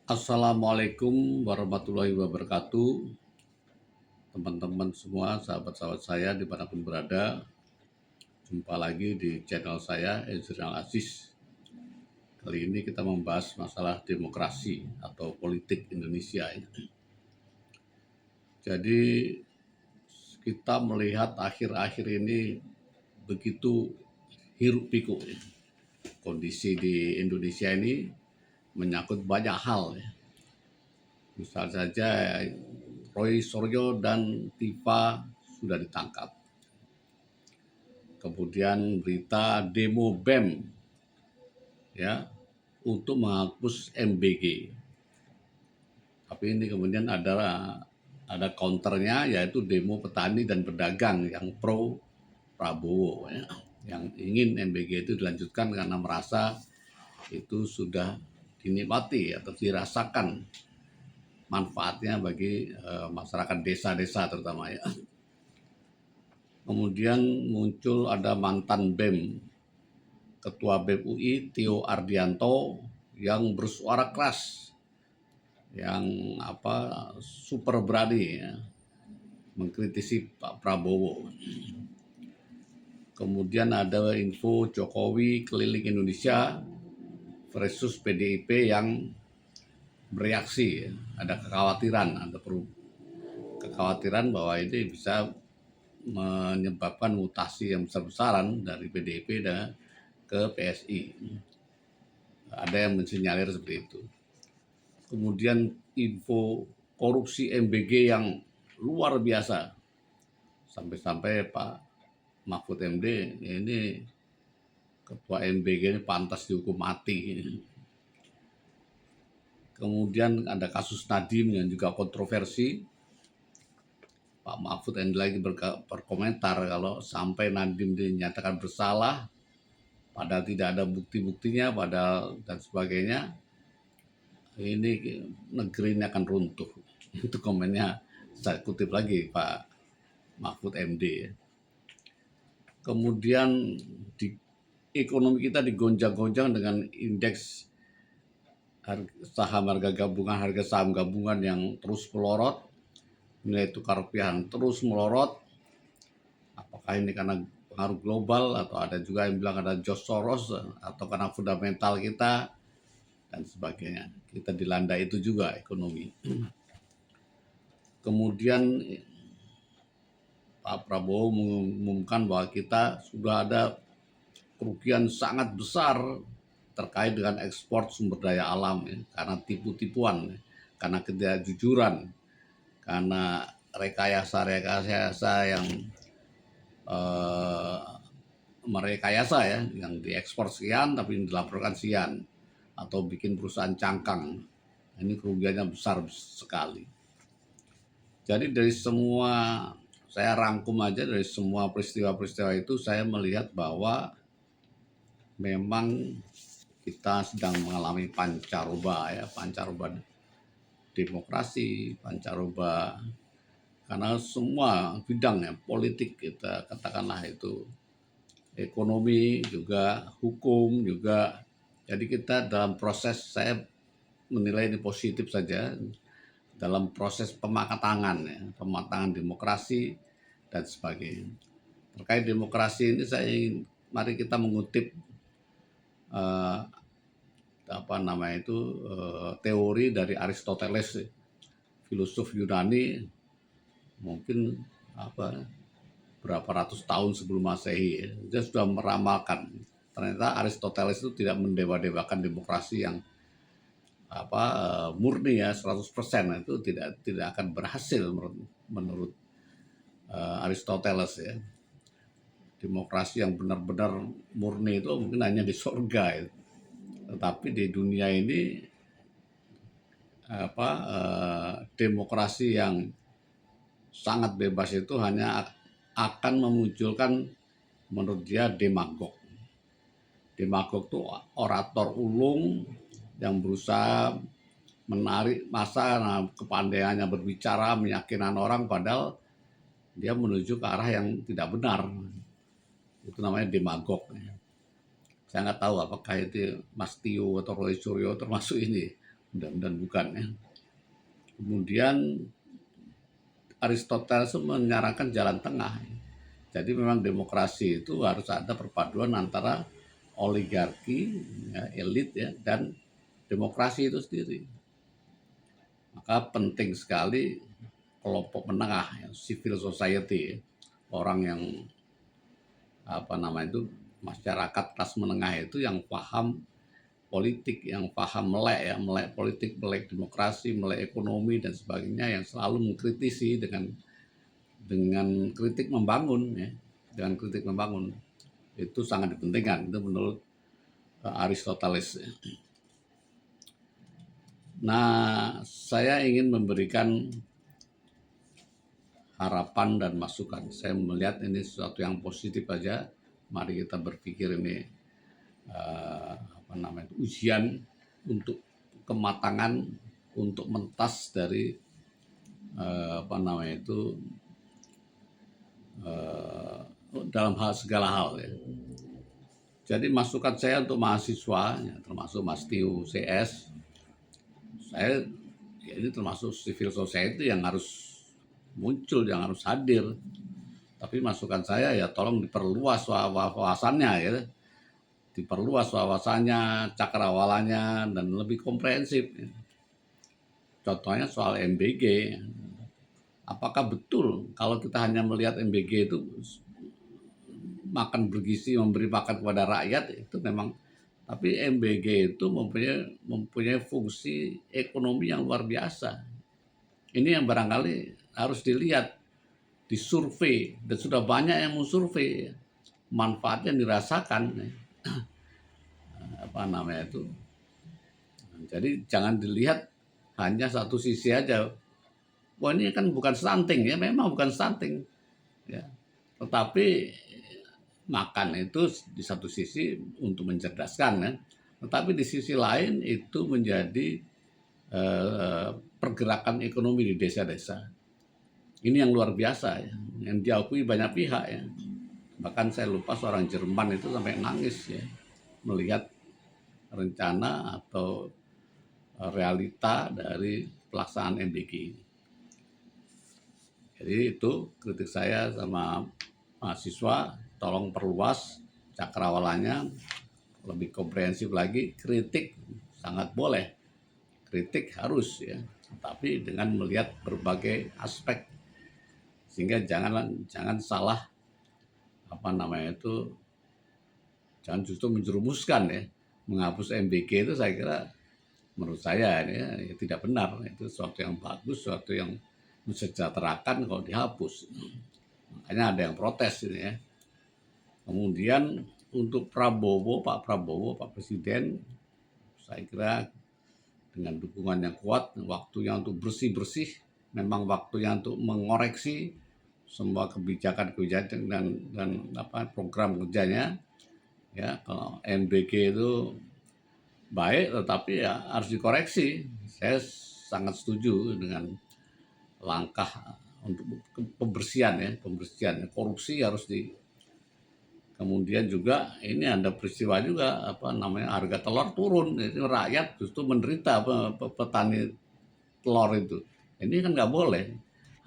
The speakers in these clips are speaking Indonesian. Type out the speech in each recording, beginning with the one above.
Assalamualaikum warahmatullahi wabarakatuh. Teman-teman semua, sahabat-sahabat saya dimanapun berada. Jumpa lagi di channel saya, Ezrial Aziz. Kali ini kita membahas masalah demokrasi atau politik Indonesia. Jadi kita melihat akhir-akhir ini begitu hiruk pikuk. Kondisi di Indonesia ini menyangkut banyak hal. Misal saja Roy Suryo dan Tifa sudah ditangkap. Kemudian berita demo BEM ya untuk menghapus MBG. Tapi ini kemudian ada counternya, yaitu demo petani dan pedagang yang pro Prabowo ya, yang ingin MBG itu dilanjutkan karena merasa itu sudah dinikmati atau dirasakan manfaatnya bagi masyarakat desa-desa terutama ya. Kemudian muncul ada mantan BEM, Ketua BEM UI Tio Ardianto yang bersuara keras, yang super berani ya, mengkritisi Pak Prabowo. Kemudian ada info Jokowi keliling Indonesia versus PDIP yang bereaksi, ada kekhawatiran bahwa ini bisa menyebabkan mutasi yang besar-besaran dari PDIP dan ke PSI. Ada yang mensinyalir seperti itu. Kemudian info korupsi MBG yang luar biasa, sampai-sampai Pak Mahfud MD ini ketua MBG ini pantas dihukum mati. Kemudian ada kasus Nadiem yang juga kontroversi. Pak Mahfud MD lagi berkomentar kalau sampai Nadiem dinyatakan bersalah, padahal tidak ada bukti-buktinya, padahal dan sebagainya, ini negeri ini akan runtuh. Itu komennya, saya kutip lagi Pak Mahfud MD. Kemudian ekonomi kita digonjang-gonjang dengan indeks harga saham gabungan yang terus melorot, nilai tukar rupiah yang terus melorot. Apakah ini karena pengaruh global, atau ada juga yang bilang ada George Soros, atau karena fundamental kita dan sebagainya. Kita dilanda itu juga ekonomi. Kemudian Pak Prabowo mengumumkan bahwa kita sudah ada kerugian sangat besar terkait dengan ekspor sumber daya alam ya, karena tipu-tipuan, ya, karena ketidakjujuran, karena rekayasa yang merekayasa ya, yang diekspor sekian tapi dilaporkan sekian, atau bikin perusahaan cangkang. Ini kerugiannya besar sekali. Jadi dari semua, saya rangkum aja dari semua peristiwa-peristiwa itu, saya melihat bahwa memang kita sedang mengalami pancaroba ya, pancaroba demokrasi, pancaroba karena semua bidang ya, politik kita katakanlah itu, ekonomi juga, hukum juga. Jadi kita dalam proses, saya menilai ini positif saja, dalam proses pematangan ya, pematangan demokrasi dan sebagainya. Terkait demokrasi ini mari kita mengutip teori dari Aristoteles, filosof Yunani, mungkin berapa ratus tahun sebelum Masehi ya. Dia sudah meramalkan ternyata Aristoteles itu tidak mendewa-dewakan demokrasi yang murni ya 100%, itu tidak akan berhasil menurut Aristoteles ya. Demokrasi yang benar-benar murni itu mungkin hanya di surga ya. Tetapi di dunia ini demokrasi yang sangat bebas itu hanya akan memunculkan, menurut dia, demagog. Demagog itu orator ulung yang berusaha menarik massa kepandaiannya berbicara, meyakinkan orang, padahal dia menuju ke arah yang tidak benar. Itu namanya demagog. Saya nggak tahu apakah itu Mas Tio atau Roy Suryo termasuk ini mudah-mudahan bukan ya. Kemudian Aristoteles menyarankan jalan tengah. Jadi memang demokrasi itu harus ada perpaduan antara oligarki, ya, elit ya, dan demokrasi itu sendiri. Maka penting sekali kelompok menengah, ya, civil society, ya, orang yang masyarakat kelas menengah itu yang paham politik, yang paham melek politik, melek demokrasi, melek ekonomi dan sebagainya, yang selalu mengkritisi dengan kritik membangun ya, dengan kritik membangun. Itu sangat dipentingkan, itu menurut Aristoteles. Nah, saya ingin memberikan harapan dan masukan. Saya melihat ini sesuatu yang positif aja. Mari kita berpikir ini ujian untuk kematangan, untuk mentas dari dalam segala hal ya. Jadi masukan saya untuk mahasiswa, ya, termasuk Mas Tiu CS, saya ya ini termasuk civil society yang harus muncul, yang harus hadir. Tapi masukan saya ya tolong diperluas wawasannya ya, diperluas wawasannya, cakrawalannya, dan lebih komprehensif. Contohnya soal MBG. Apakah betul kalau kita hanya melihat MBG itu makan bergizi, memberi makan kepada rakyat, itu memang, tapi MBG itu mempunyai fungsi ekonomi yang luar biasa. Ini yang barangkali harus dilihat, disurvei, dan sudah banyak yang mensurvei manfaatnya dirasakan. Jadi jangan dilihat hanya satu sisi aja. Wah, ini kan bukan stunting ya, memang bukan stunting ya. Tetapi makan itu di satu sisi untuk mencerdaskan ya. Tetapi di sisi lain itu menjadi pergerakan ekonomi di desa-desa. Ini yang luar biasa ya, yang diakui banyak pihak ya. Bahkan saya lupa seorang Jerman itu sampai nangis ya melihat rencana atau realita dari pelaksanaan MBG. Jadi itu kritik saya sama mahasiswa, tolong perluas cakrawalannya, lebih komprehensif lagi. Kritik sangat boleh, kritik harus ya, tapi dengan melihat berbagai aspek, sehingga jangan salah jangan justru menjerumuskan ya, menghapus MBG itu saya kira, menurut saya ya, tidak benar. Itu sesuatu yang bagus, sesuatu yang mensejahterakan kalau dihapus. Makanya ada yang protes ini ya. Kemudian untuk Pak Prabowo, Pak Presiden, saya kira dengan dukungan yang kuat, waktunya untuk bersih-bersih, memang waktunya untuk mengoreksi semua kebijakan dan program kerjanya. Ya, kalau MBG itu baik, tetapi ya harus dikoreksi. Saya sangat setuju dengan langkah untuk pembersihan korupsi harus kemudian juga ini ada peristiwa juga harga telur turun, itu rakyat justru menderita, petani telur itu. Ini kan nggak boleh,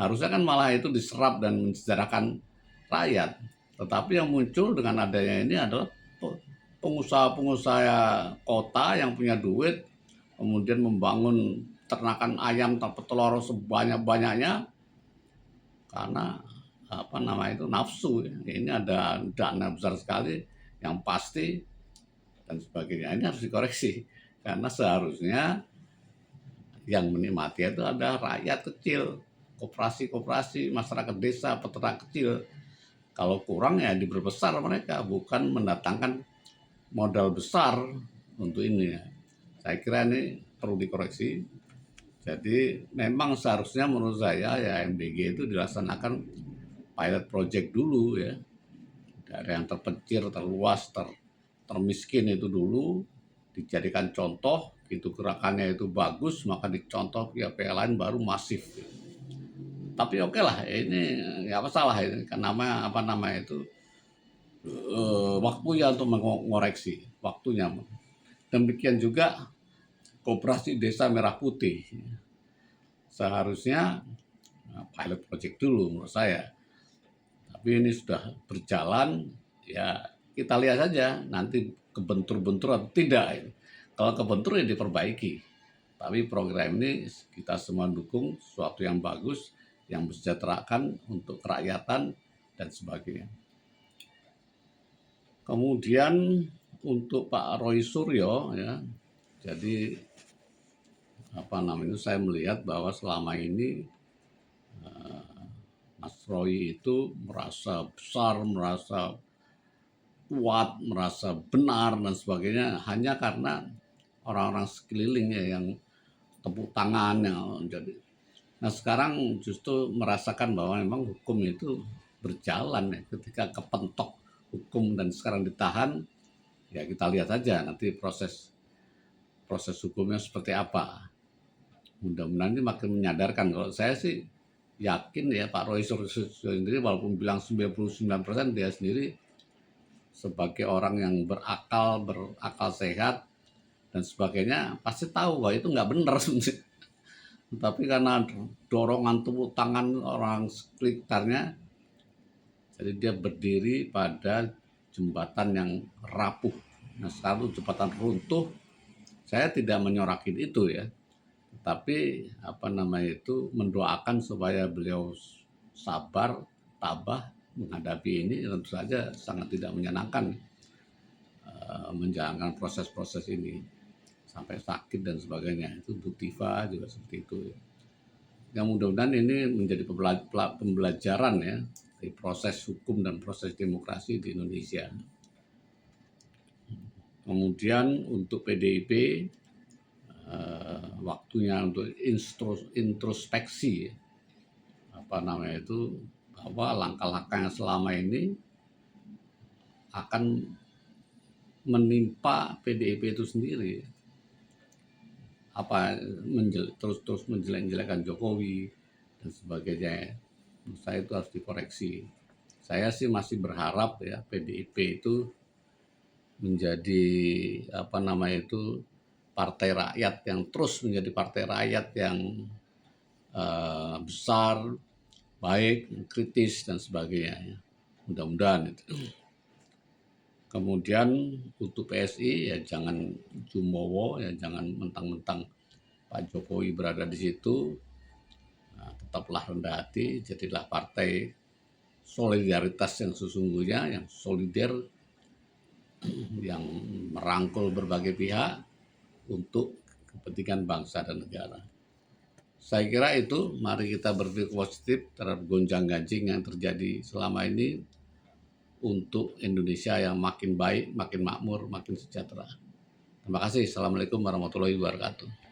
harusnya kan malah itu diserap dan mensejahterakan rakyat. Tetapi yang muncul dengan adanya ini adalah pengusaha kota yang punya duit, kemudian membangun ternakan ayam tanpa telur sebanyak-banyaknya karena nafsu. Ini ada dana besar sekali yang pasti dan sebagainya. Ini harus dikoreksi karena seharusnya yang menikmati itu ada rakyat kecil, koperasi, masyarakat desa, peternak kecil. Kalau kurang ya diperbesar mereka, bukan mendatangkan modal besar untuk ini. Saya kira ini perlu dikoreksi. Jadi memang seharusnya menurut saya ya MBG itu dilaksanakan pilot project dulu ya. Daerah yang terpencil, terluas, termiskin itu dulu dijadikan contoh, itu gerakannya itu bagus, maka dicontoh pihak lain baru masif. Tapi oke lah, ini nggak masalah ini kan waktunya untuk mengoreksi, waktunya. Demikian juga Koperasi Desa Merah Putih. Seharusnya pilot project dulu menurut saya. Tapi ini sudah berjalan, ya kita lihat saja nanti kebentur-bentur atau tidak. Kalau kebentur ya diperbaiki. Tapi program ini kita semua dukung sesuatu yang bagus, yang mensejahterakan untuk kerakyatan dan sebagainya. Kemudian untuk Pak Roy Suryo, ya, jadi saya melihat bahwa selama ini Mas Roy itu merasa besar, merasa kuat, merasa benar dan sebagainya hanya karena orang-orang sekelilingnya yang tepuk tangan yang jadi. Nah sekarang justru merasakan bahwa memang hukum itu berjalan ya, ketika kepentok hukum dan sekarang ditahan, ya kita lihat saja nanti proses hukumnya seperti apa. Mudah-mudahan ini makin menyadarkan. Kalau saya sih yakin ya Pak Roy Suryo sendiri walaupun bilang 99% dia sendiri sebagai orang yang berakal sehat dan sebagainya pasti tahu bahwa itu nggak benar. Tapi karena dorongan tepuk tangan orang sekitarnya, jadi dia berdiri pada jembatan yang rapuh. Nah sekarang jembatan runtuh, saya tidak menyorakin itu ya, tapi mendoakan supaya beliau sabar, tabah menghadapi ini. Tentu saja sangat tidak menyenangkan menjalankan proses-proses ini sampai sakit dan sebagainya. Itu Bu Tifa juga seperti itu. Yang mudah-mudahan ini menjadi pembelajaran ya di proses hukum dan proses demokrasi di Indonesia. Kemudian untuk PDIP waktunya untuk introspeksi bahwa langkah-langkah yang selama ini akan menimpa PDIP itu sendiri. Terus menjelek-jelekan Jokowi dan sebagainya. Menurut saya itu harus dikoreksi. Saya sih masih berharap ya PDIP itu menjadi partai rakyat yang terus menjadi partai rakyat yang besar, baik, kritis dan sebagainya. Mudah-mudahan itu. Kemudian untuk PSI ya jangan jumowo, ya jangan mentang-mentang Pak Jokowi berada di situ. Nah, tetaplah rendah hati, jadilah partai solidaritas yang sesungguhnya, yang solider, yang merangkul berbagai pihak untuk kepentingan bangsa dan negara. Saya kira itu, mari kita berpikir positif terhadap gonjang-ganjing yang terjadi selama ini untuk Indonesia yang makin baik, makin makmur, makin sejahtera. Terima kasih. Assalamualaikum warahmatullahi wabarakatuh.